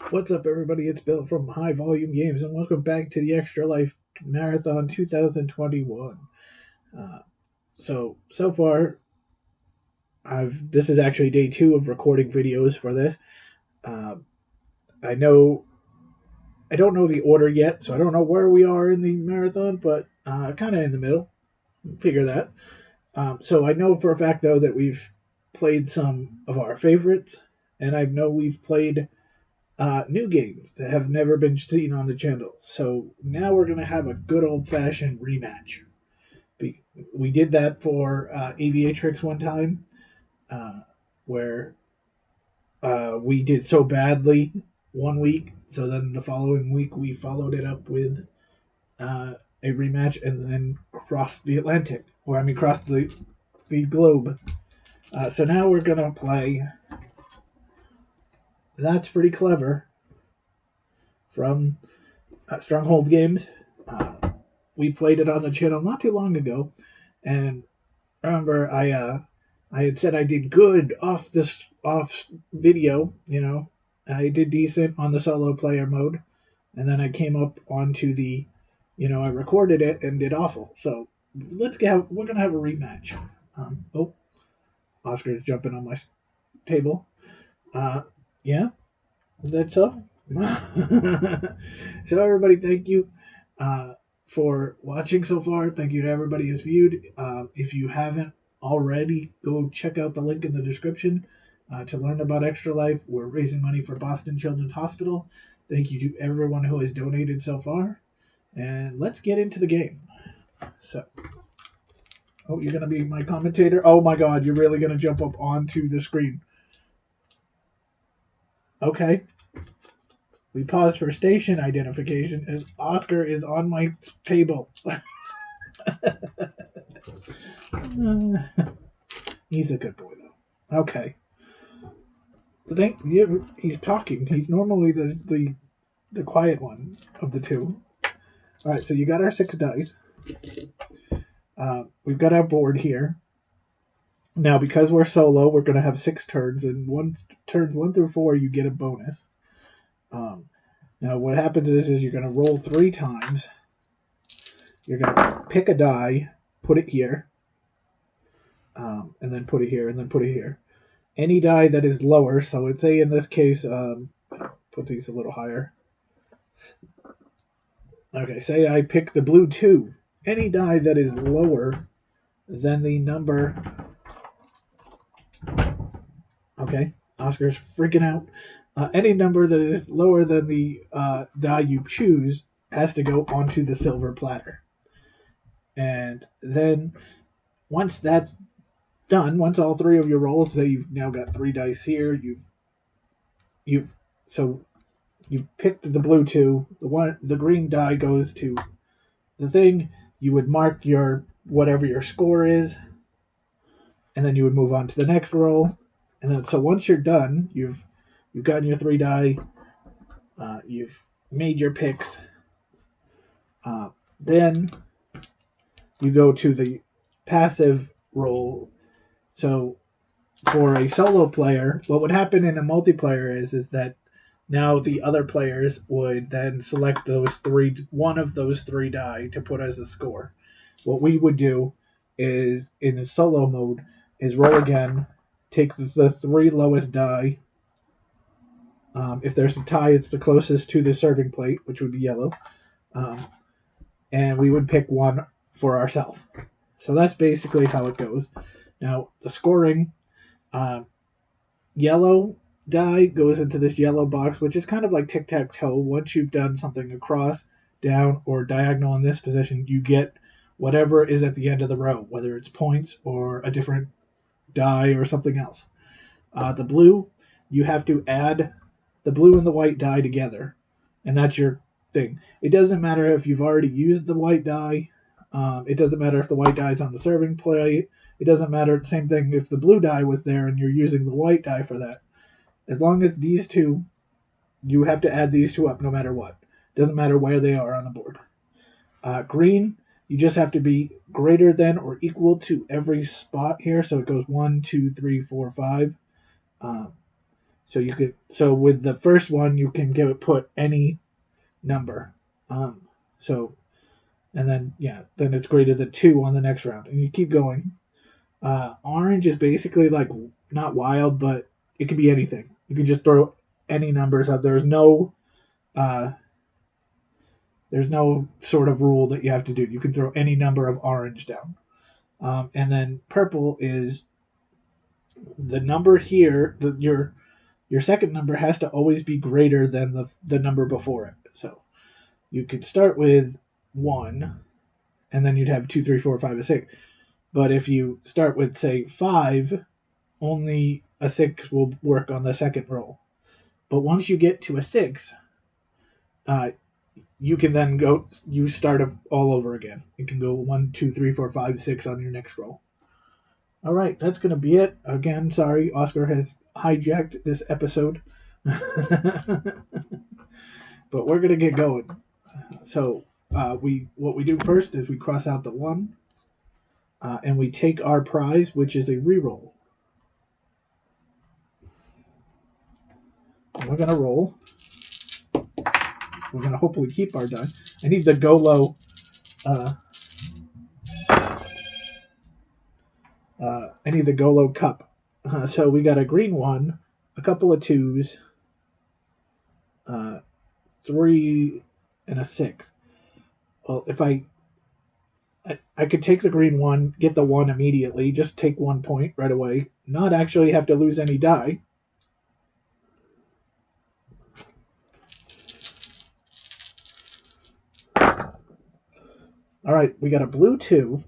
What's up, everybody? It's Bill from High Volume Games, and welcome back to the Extra Life Marathon 2021. So far, this is actually day 2 of recording videos for this. Uh, I know I don't know the order yet, so I don't know where we are in the marathon, but kind of in the middle. Figure that. So I know for a fact though that we've played some of our favorites, and I know we've played new games that have never been seen on the channel. So now we're going to have a good old fashioned rematch. We did that for Aviatrix one time, where we did so badly one week. So then the following week we followed it up with a rematch and then crossed the Atlantic, or I mean, crossed the globe. So now we're going to play That's Pretty Clever from Stronghold Games. We played it on the channel not too long ago, and remember I had said I did good off video. I did decent on the solo player mode, and then I came up onto the, I recorded it and did awful. So we're gonna have a rematch. Oh, Oscar's jumping on my table. Yeah, is that so? So everybody, thank you for watching so far. Thank you to everybody who's viewed. If you haven't already, go check out the link in the description to learn about Extra Life. We're raising money for Boston Children's Hospital. Thank you to everyone who has donated so far. And let's get into the game. So, you're going to be my commentator? Oh my god, you're really going to jump up onto the screen. Okay. We pause for station identification as Oscar is on my table. He's a good boy, though. Okay. He's talking. He's normally the quiet one of the two. All right, so you got our 6 dice. We've got our board here. Now, because we're solo, we're going to have 6 turns, and turns 1 through 4, you get a bonus. Now, what happens is you're going to roll 3 times. You're going to pick a die, put it here, and then put it here, and then put it here. Any die that is lower, so let's say in this case, put these a little higher. Okay, say I pick the blue 2. Any die that is lower than the number. Okay, Oscar's freaking out. Any number that is lower than the die you choose has to go onto the silver platter. And then once that's done, once all 3 of your rolls, say you've now got 3 dice here, you've picked the blue 2. The green die goes to the thing. You would mark your whatever your score is, and then you would move on to the next roll. And then so once you're done, you've gotten your 3 die. You've made your picks. Then you go to the passive roll. So for a solo player, what would happen in a multiplayer is that now the other players would then select one of those 3 die to put as a score. What we would do is in the solo mode is roll again, take the 3 lowest die. If there's a tie, it's the closest to the serving plate, which would be yellow. And we would pick one for ourselves. So that's basically how it goes. Now, the scoring, yellow die goes into this yellow box, which is kind of like tic-tac-toe. Once you've done something across, down, or diagonal in this position, you get whatever is at the end of the row, whether it's points or a different die or something else. The blue, you have to add the blue and the white die together, and that's your thing. It doesn't matter if you've already used the white die. It doesn't matter if the white die is on the serving plate. It doesn't matter. Same thing if the blue die was there and you're using the white die for that. As long as these two, you have to add these 2 up no matter what. Doesn't matter where they are on the board. Green, you just have to be greater than or equal to every spot here. So it goes 1, 2, 3, 4, 5. So with the first one, you can put any number. So and then then it's greater than 2 on the next round, and you keep going. Orange is basically like not wild, but it can be anything. You can just throw any numbers out. There's no sort of rule that you have to do. You can throw any number of orange down. And then purple is the number here. Your second number has to always be greater than the number before it. So you could start with 1, and then you'd have 2, 3, 4, 5, and 6. But if you start with, say, 5, only a 6 will work on the second roll. But once you get to a 6, you can then you start all over again. You can go 1, 2, 3, 4, 5, 6 on your next roll. All right, that's going to be it. Again, sorry, Oscar has hijacked this episode. But we're going to get going. So what we do first is we cross out the 1, and we take our prize, which is a reroll. And we're going to roll. We're going to hopefully keep our die. I need the go low. I need the go low cup. So we got a green 1, a couple of 2s, 3, and a 6. Well, if I could take the green 1, get the 1 immediately, just take 1 point right away, not actually have to lose any die. All right, we got a blue 2,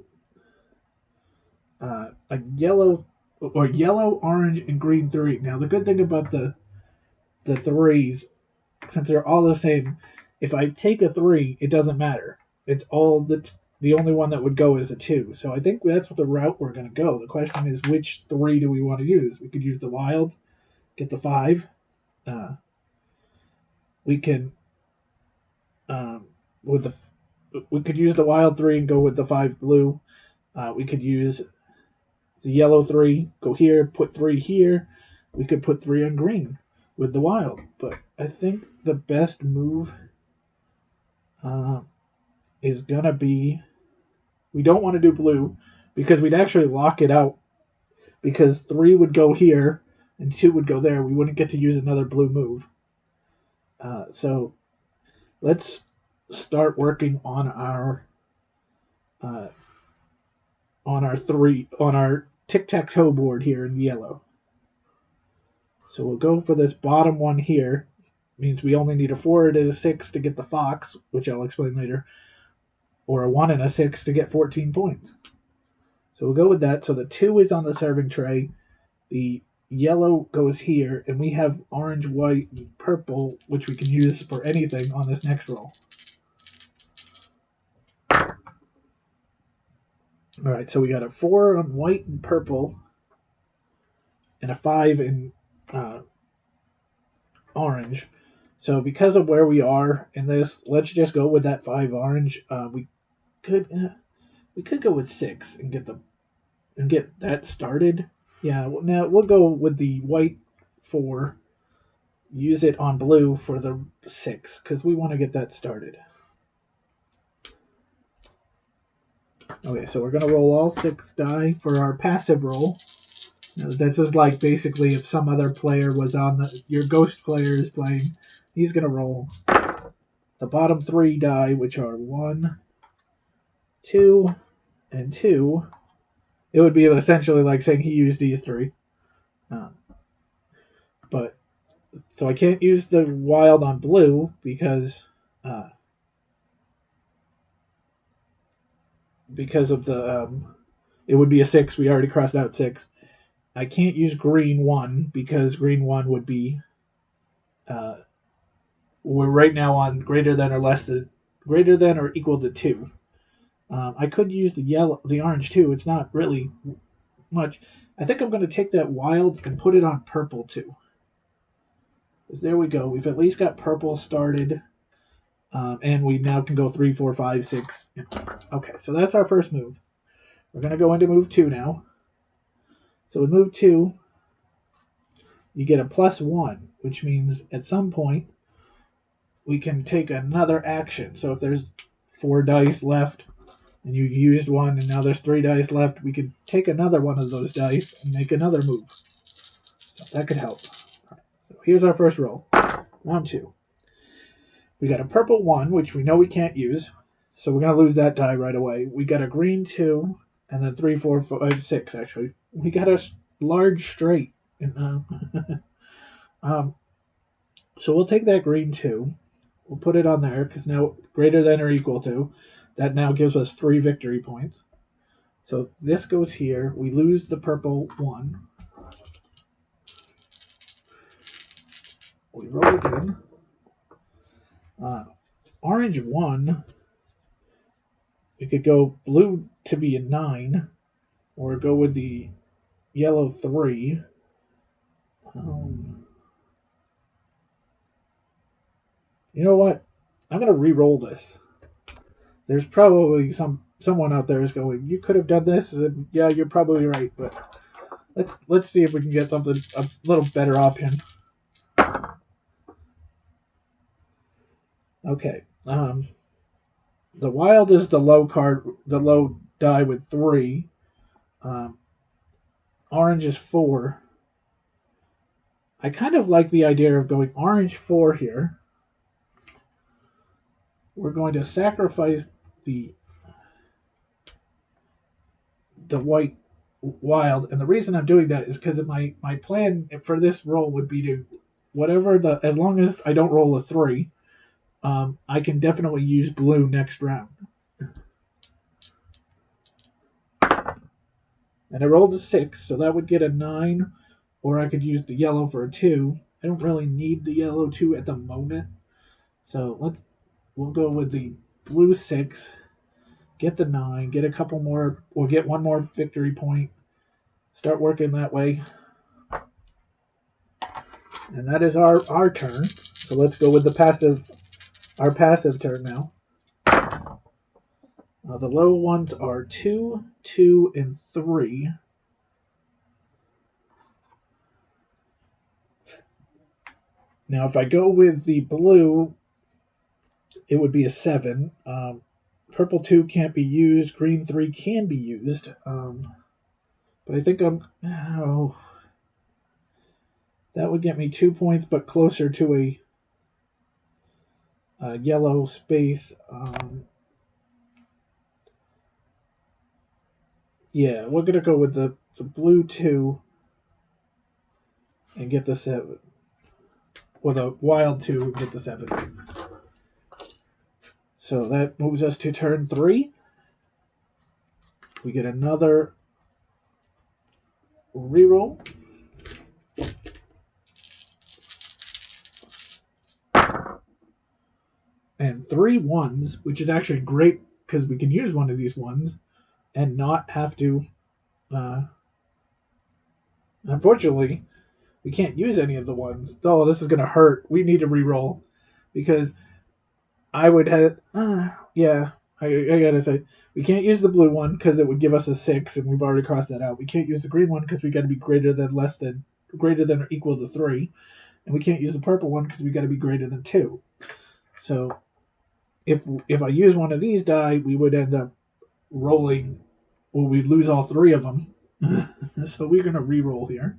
a yellow, orange, and green 3. Now the good thing about the 3s, since they're all the same, if I take a 3, it doesn't matter. It's all the only one that would go is a 2. So I think that's the route we're going to go. The question is, which 3 do we want to use? We could use the wild, get the 5. We can we could use the wild 3 and go with the 5 blue. We could use the yellow 3, go here, put 3 here. We could put 3 on green with the wild. But I think the best move is going to be, we don't want to do blue because we'd actually lock it out, because 3 would go here and 2 would go there. We wouldn't get to use another blue move. So let's start working on our tic-tac-toe board here in yellow. So we'll go for this bottom one here. Means we only need a 4 and a 6 to get the fox, which I'll explain later, or a 1 and a 6 to get 14 points. So we'll go with that. So the 2 is on the serving tray. The yellow goes here, and we have orange, white, and purple, which we can use for anything on this next roll. All right, so we got a 4 on white and purple, and a 5 in orange. So because of where we are in this, let's just go with that 5 orange. We could go with 6 and get that started. Yeah, now we'll go with the white 4. Use it on blue for the 6 because we want to get that started. Okay, so we're going to roll all 6 die for our passive roll. Now, this is like basically if some other player was on your ghost player is playing, he's going to roll the bottom 3 die, which are 1, 2, and 2. It would be essentially like saying he used these 3. But so I can't use the wild on blue because of the it would be a 6. We already crossed out 6. I can't use green 1 because green 1 would be we're right now on greater than or equal to 2. I could use the orange 2. It's not really much. I think I'm going to take that wild and put it on purple too. Because there we go. We've at least got purple started. And we now can go 3, 4, 5, 6. Okay, so that's our first move. We're going to go into move 2 now. So with move 2, you get a +1, which means at some point we can take another action. So if there's 4 dice left and you used one and now there's 3 dice left, we could take another one of those dice and make another move. So that could help. Right, so here's our first roll. 1, 2. We got a purple 1, which we know we can't use. So we're going to lose that die right away. We got a green 2, and then 3, 4, 5, 6, actually. We got a large straight. So we'll take that green 2. We'll put it on there, because now greater than or equal to. That now gives us 3 victory points. So this goes here. We lose the purple 1. We roll again. Orange 1. We could go blue to be a 9. Or go with the yellow 3. You know what? I'm going to re-roll this. There's probably someone out there is going, you could have done this. And yeah, you're probably right, but let's see if we can get something a little better option. Okay. The wild is the low card, the low die with 3. Orange is 4. I kind of like the idea of going orange 4 here. We're going to sacrifice the white wild, and the reason I'm doing that is because my plan for this roll would be to as long as I don't roll a 3, I can definitely use blue next round. And I rolled a 6, so that would get a 9, or I could use the yellow for a 2. I don't really need the yellow 2 at the moment, so we'll go with the blue 6, get the 9, get a couple more, or get one more victory point, start working that way. And that is our turn. So let's go with our passive turn now. The low ones are 2, 2, and 3. Now, if I go with the blue, it would be a 7. Purple 2 can't be used. Green 3 can be used. But I think that would get me 2 points, but closer to a yellow space. Yeah, we're going to go with the blue 2 and get the 7. Or the wild 2 and get the 7. So that moves us to turn 3. We get another reroll. And 3 1s, which is actually great because we can use one of these ones and not have to. Unfortunately, we can't use any of the ones. Oh, this is going to hurt. We need to reroll because I would have. Yeah, I gotta say, we can't use the blue one because it would give us a 6, and we've already crossed that out. We can't use the green one because we got to be greater than or equal to 3, and we can't use the purple one because we got to be greater than 2. So, if I use one of these die, we would end up rolling. Well, we'd lose all 3 of them. So we're gonna re-roll here.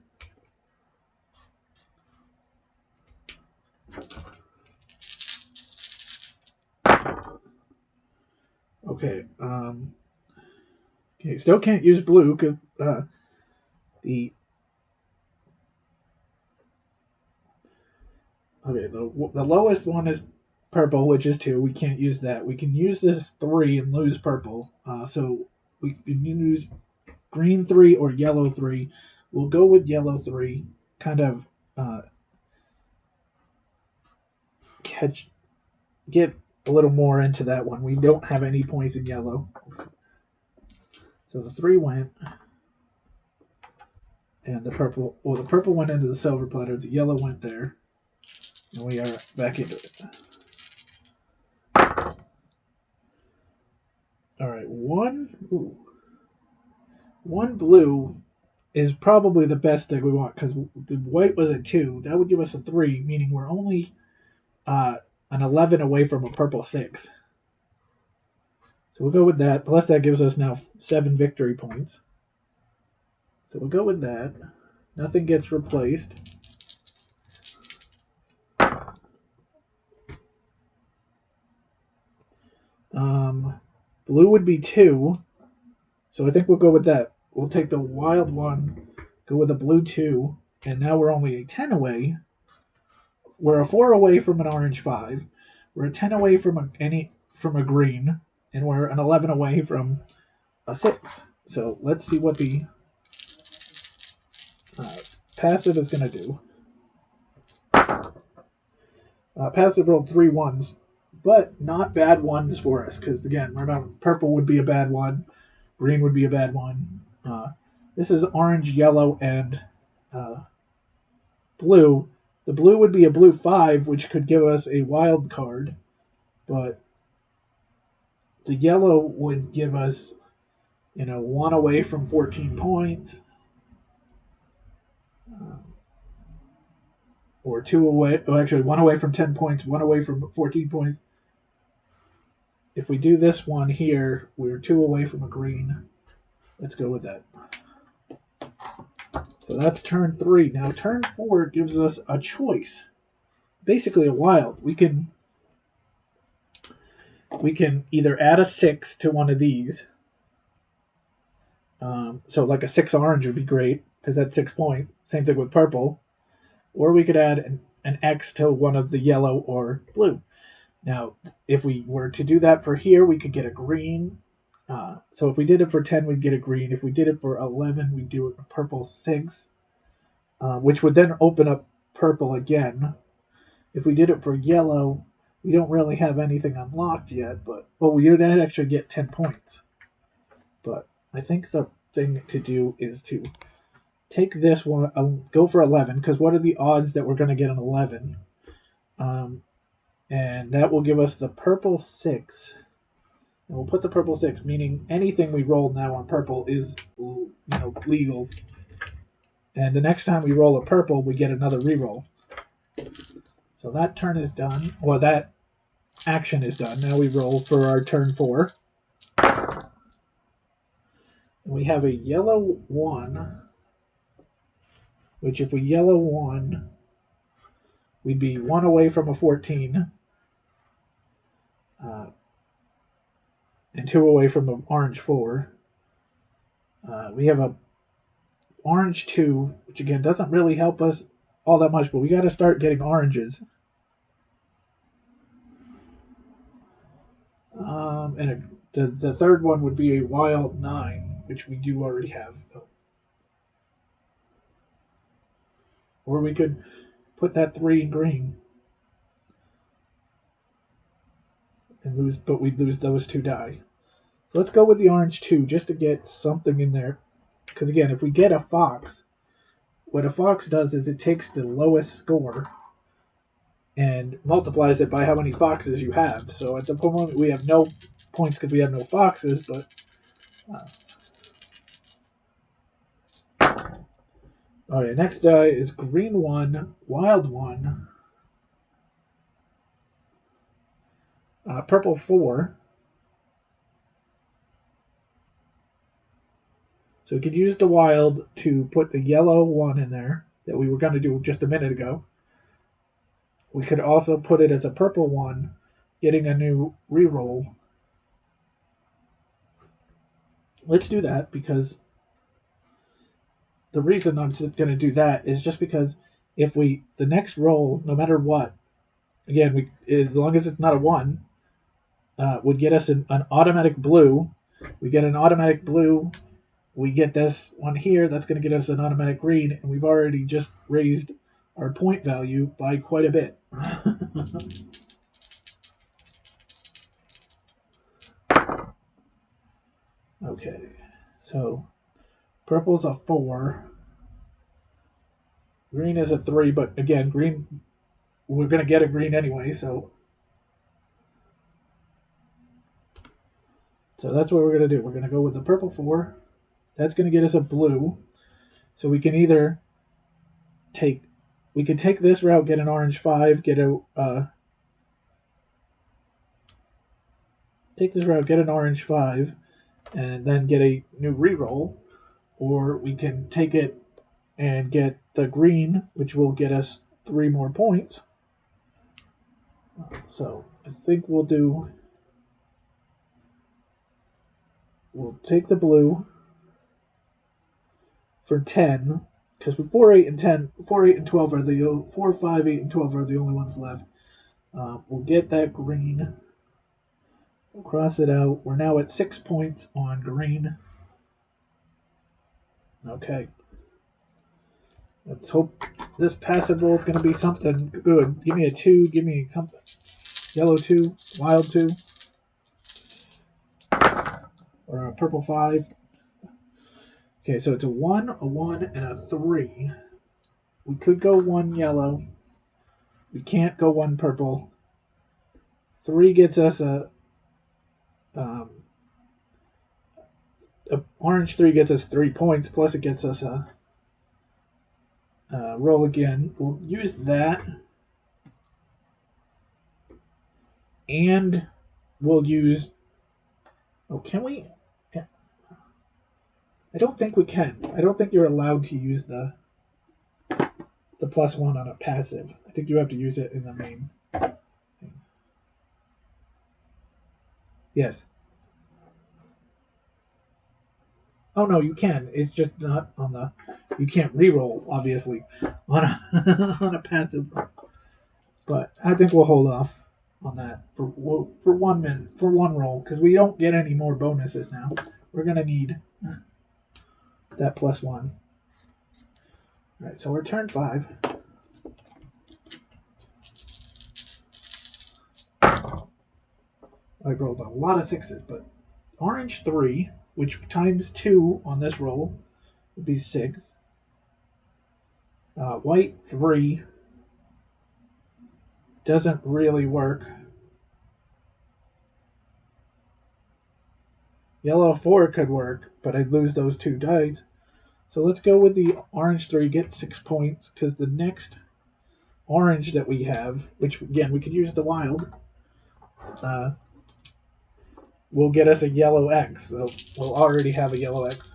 Okay. Okay. Still can't use blue because the lowest one is purple, which is 2. We can't use that. We can use this 3 and lose purple. So we can use green 3 or yellow 3. We'll go with yellow 3. Kind of get a little more into that one. We don't have any points in yellow. So the 3 went. And the purple went into the silver platter. The yellow went there. And we are back into it. All right, one blue is probably the best thing we want, because the white was at 2. That would give us a 3, meaning we're only an 11 away from a purple 6. So we'll go with that. Plus that gives us now 7 victory points. So we'll go with that. Nothing gets replaced. Blue would be 2. So I think we'll go with that. We'll take the wild 1, go with a blue 2, and now we're only a 10 away. We're a 4 away from an orange 5. We're a 10 away from a green, and we're an 11 away from a 6. So let's see what the passive is going to do. Passive rolled 3 1s, but not bad ones for us, because again, remember, purple would be a bad one, green would be a bad one. This is orange, yellow, and blue. The blue would be a blue 5, which could give us a wild card, but the yellow would give us, 1 away from 14 points, or 2 away, actually 1 away from 10 points, 1 away from 14 points. If we do this one here, we're 2 away from a green. Let's go with that. So that's turn 3. Now turn 4 gives us a choice. Basically a wild. We can either add a 6 to one of these. So like a 6 orange would be great, because that's 6 points. Same thing with purple. Or we could add an X to one of the yellow or blue. Now, if we were to do that for here, we could get a green. So if we did it for 10, we'd get a green. If we did it for 11, we'd do a purple 6, which would then open up purple again. If we did it for yellow, we don't really have anything unlocked yet, but we would actually get 10 points. But I think the thing to do is to take this one, go for 11, because what are the odds that we're going to get an 11? And that will give us the purple 6. And we'll put the purple 6, meaning anything we roll now on purple is legal. And the next time we roll a purple, we get another reroll. So that turn is done. Well, that action is done. Now we roll for our turn 4. We have a yellow 1, which if we yellow 1, we'd be 1 away from a 14. And 2 away from an orange 4. We have a orange 2, which again doesn't really help us all that much, but we got to start getting oranges. And the third one would be a wild 9, which we do already have. Or we could put that 3 in green and lose, but we'd lose those 2 die. So let's go with the orange 2 just to get something in there. Because again, if we get a fox, what a fox does is it takes the lowest score and multiplies it by how many foxes you have. So at the moment we have no points because we have no foxes, but okay, next die is green 1, wild 1, purple 4. So we could use the wild to put the yellow 1 in there that we were going to do just a minute ago. We could also put it as a purple 1, getting a new reroll. Let's do that, because the reason I'm going to do that is just because if the next roll, no matter what, again, as long as it's not a 1, would get us an automatic blue. We get an automatic blue. We get this one here. That's going to get us an automatic green, and we've already just raised our point value by quite a bit. Okay, so purple's a 4. Green is a 3, but again, green, we're going to get a green anyway, so that's what we're going to do. We're going to go with the purple 4. That's going to get us a blue. So we can either take this route, get an orange 5, get a take this route, get an orange 5, and then get a new reroll, or we can take it and get the green, which will get us 3 more points. So I think we'll take the blue for 10, because 4, 8, and 10, 4, 8, and 12 are the 4, 5, 8, and 12 are the only ones left. We'll get that green. We'll cross it out. We're now at 6 points on green. Okay. Let's hope this passive roll is going to be something good. Give me a 2. Give me something. Yellow 2. Wild 2. Or a purple 5. Okay, so it's a 1, a 1, and a 3. We could go 1 yellow. We can't go 1 purple. 3 gets us a orange 3 gets us 3 points, plus it gets us a roll again. We'll use that. And we'll use... Oh, can we? I don't think we can. I don't think you're allowed to use the +1 on a passive. I think you have to use it in the main. Yes. Oh no, you can. It's just not on the... You can't reroll, obviously, on a on a passive. But I think we'll hold off on that for 1 minute, for 1 roll, because we don't get any more bonuses now. We're gonna need that +1. All right, so we're turn 5. I rolled a lot of 6s, but orange 3, which times 2 on this roll would be 6. White 3 doesn't really work. Yellow 4 could work, but I'd lose those 2 dice. So let's go with the orange 3, get 6 points, because the next orange that we have, which again we could use the wild, will get us a yellow X. So we'll already have a yellow X.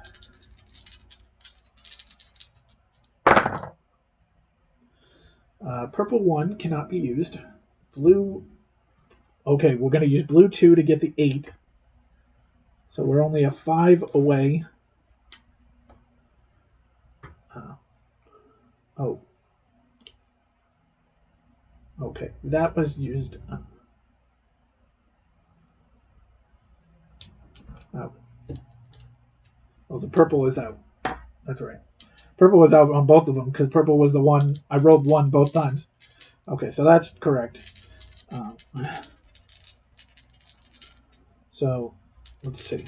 Purple 1 cannot be used. Blue... Okay, we're going to use blue 2 to get the 8. So we're only a 5 away. Oh. Okay, that was used. Oh. Oh, the purple is out. That's right. Purple was out on both of them because purple was the one I rolled 1 both times. Okay, so that's correct. So let's see.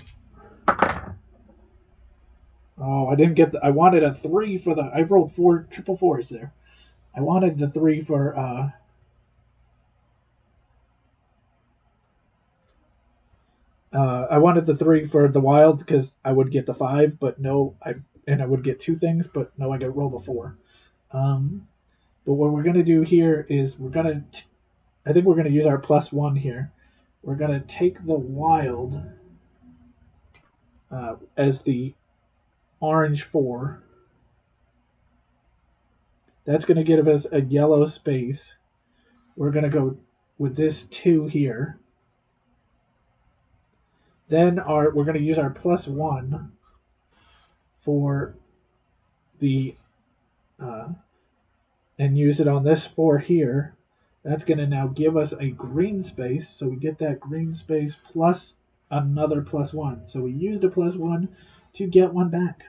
Oh, I didn't get the... I wanted a 3 for the... I rolled 4 triple 4s there. I wanted the 3 for... I wanted the 3 for the wild because I would get the 5, but no, I would get 2 things, but no, I got roll the 4. But what we're gonna do here is I think we're gonna use our +1 here. We're gonna take the wild as the orange 4. That's gonna give us a yellow space. We're gonna go with this 2 here. Then we're going to use our +1 for the and use it on this 4 here. That's going to now give us a green space, so we get that green space plus another +1. So we used a +1 to get 1 back.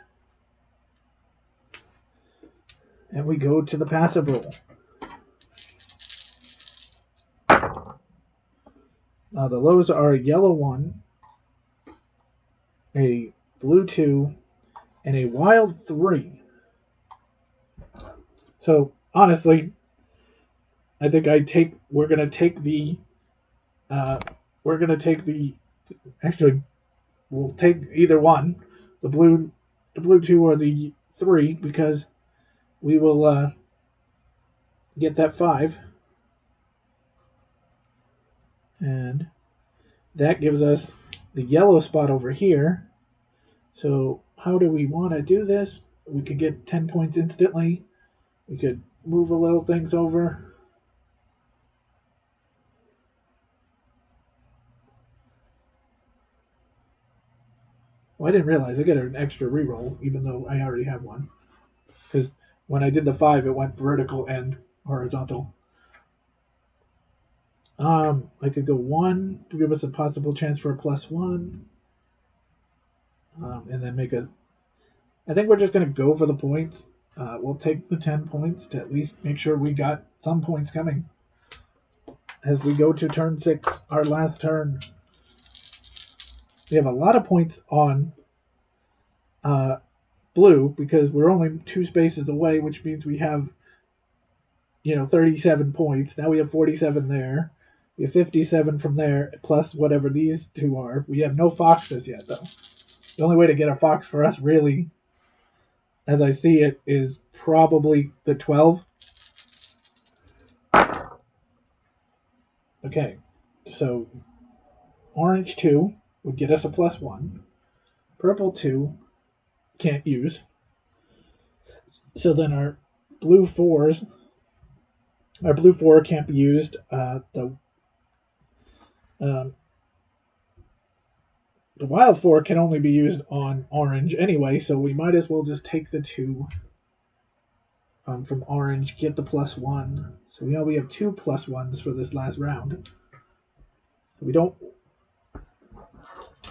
And we go to the passive roll. The lows are a yellow 1, a blue 2, and a wild 3. So honestly, I think we're gonna take the actually we'll take either one, the blue 2 or the 3 because we will get that 5. And that gives us the yellow spot over here. So how do we want to do this? We could get 10 points instantly. We could move a little things over. Well, I didn't realize I get an extra reroll, even though I already have one. Because when I did the 5, it went vertical and horizontal. I could go 1 to give us a possible chance for a +1. And then make a... I think we're just going to go for the points. We'll take the 10 points to at least make sure we got some points coming. As we go to turn 6, our last turn. We have a lot of points on blue because we're only 2 spaces away, which means we have 37 points. Now we have 47 there. We have 57 from there, plus whatever these 2 are. We have no foxes yet, though. The only way to get a fox for us, really, as I see it, is probably the 12. Okay, so orange 2 would get us a +1. Purple 2 can't use. So then our blue 4s, our blue 4 can't be used. The wild 4 can only be used on orange anyway, so we might as well just take the 2 from orange, get the +1. So we have 2 +1s for this last round. So we don't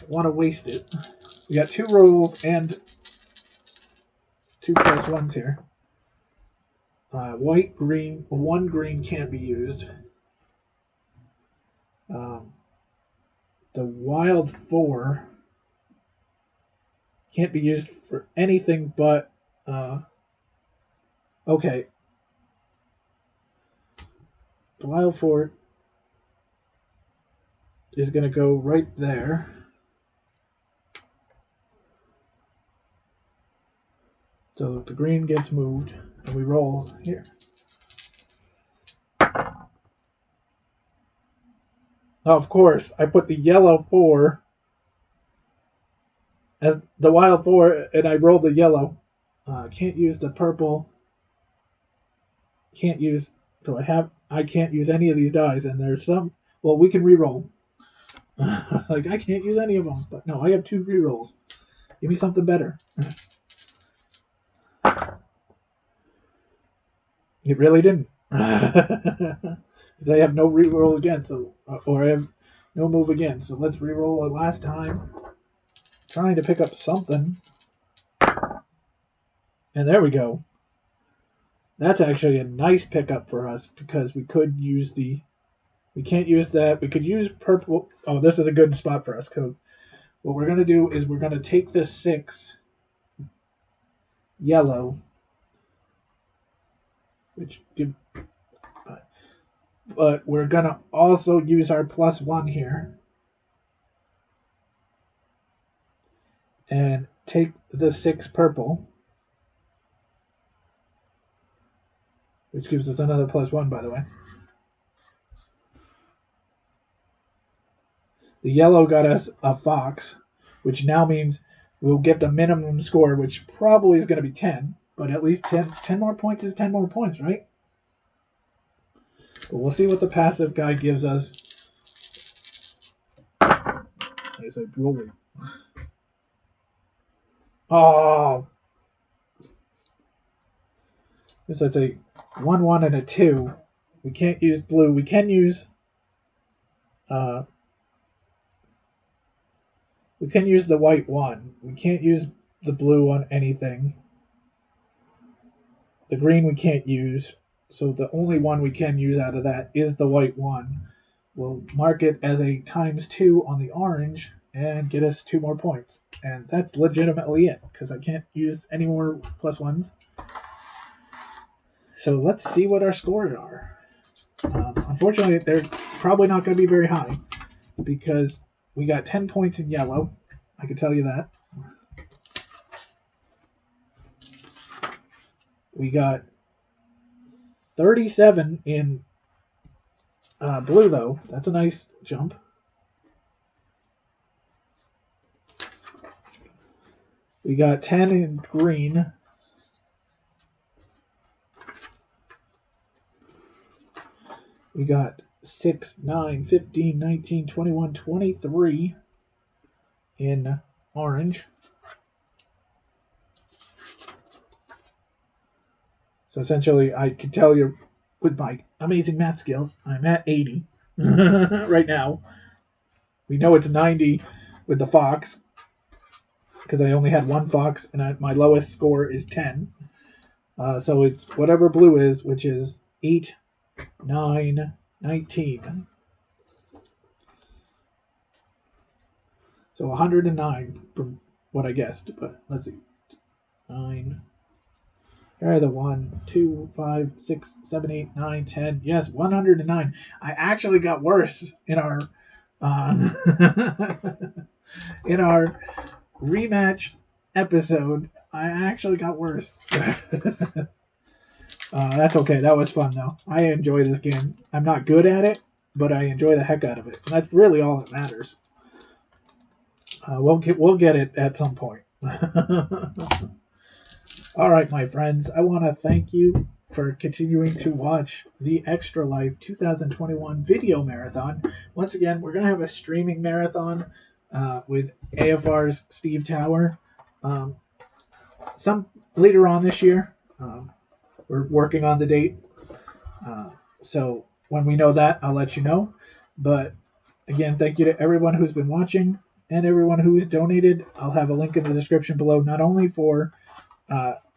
want to waste it. We got 2 rolls and 2 +1s here. White, green, 1 green can't be used. The wild 4 can't be used for anything but... okay. The wild 4 is going to go right there. So the green gets moved, and we roll here. Now, of course, I put the yellow 4 as the wild 4, and I rolled the yellow. Can't use the purple. Can't use... So I can't use any of these dies, and there's some... Well, we can re-roll. Like, I can't use any of them. But no, I have 2 re-rolls. Give me something better. It really didn't. Because I have no re-roll again, or I have no move again. So let's re-roll it last time. Trying to pick up something. And there we go. That's actually a nice pickup for us because we could use the... We can't use that. We could use purple. Oh, this is a good spot for us. Because what we're going to do is we're going to take this 6 yellow, but we're going to also use our +1 here and take the 6 purple, which gives us another +1, by the way. The yellow got us a fox, which now means we'll get the minimum score, which probably is going to be 10, but at least 10 more points is 10 more points, right? But we'll see what the passive guy gives us. It's like rolling. Oh! It's a 1-1 and a 2. We can't use blue. We can use... we can use the white 1. We can't use the blue on anything. The green we can't use. So the only one we can use out of that is the white 1. We'll mark it as a ×2 on the orange and get us 2 more points. And that's legitimately it, because I can't use any more +1s. So let's see what our scores are. Unfortunately, they're probably not going to be very high, because we got 10 points in yellow. I can tell you that. We got 37 in blue, though. That's a nice jump. We got 10 in green. We got 6, 9, 15, 19, 21, 23 in orange. So essentially, I can tell you with my amazing math skills, I'm at 80 right now. We know it's 90 with the fox because I only had one fox and my lowest score is 10. So it's whatever blue is, which is 8, 9, 19. So 109 from what I guessed, but let's see. 9. Here are the 1, 2, 5, 6, 7, 8, 9, 10. Yes, 109. I actually got worse in our in our rematch episode. I actually got worse. That's okay. That was fun though. I enjoy this game. I'm not good at it, but I enjoy the heck out of it. And that's really all that matters. We'll get it at some point. All right, my friends. I want to thank you for continuing to watch the Extralife 2021 video marathon. Once again, we're going to have a streaming marathon with AFR's Steve Tower. Some later on this year. We're working on the date. So when we know that, I'll let you know. But again, thank you to everyone who's been watching and everyone who's donated. I'll have a link in the description below, not only for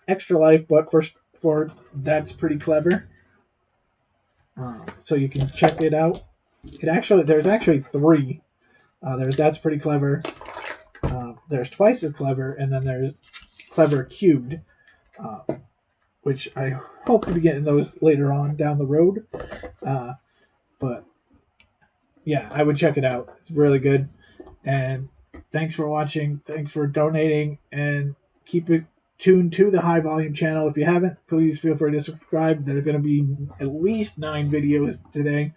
Extralife, but for That's Pretty Clever. So you can check it out. There's actually 3. There's That's Pretty Clever. There's Twice as Clever, and then there's Clever Cubed, which I hope to be getting those later on down the road. But yeah, I would check it out. It's really good. And thanks for watching. Thanks for donating, and keep it tuned to the High Volume channel. If you haven't, please feel free to subscribe. There are going to be at least 9 videos today.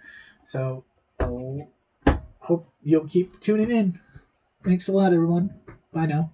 So I hope you'll keep tuning in. Thanks a lot, everyone. Bye now.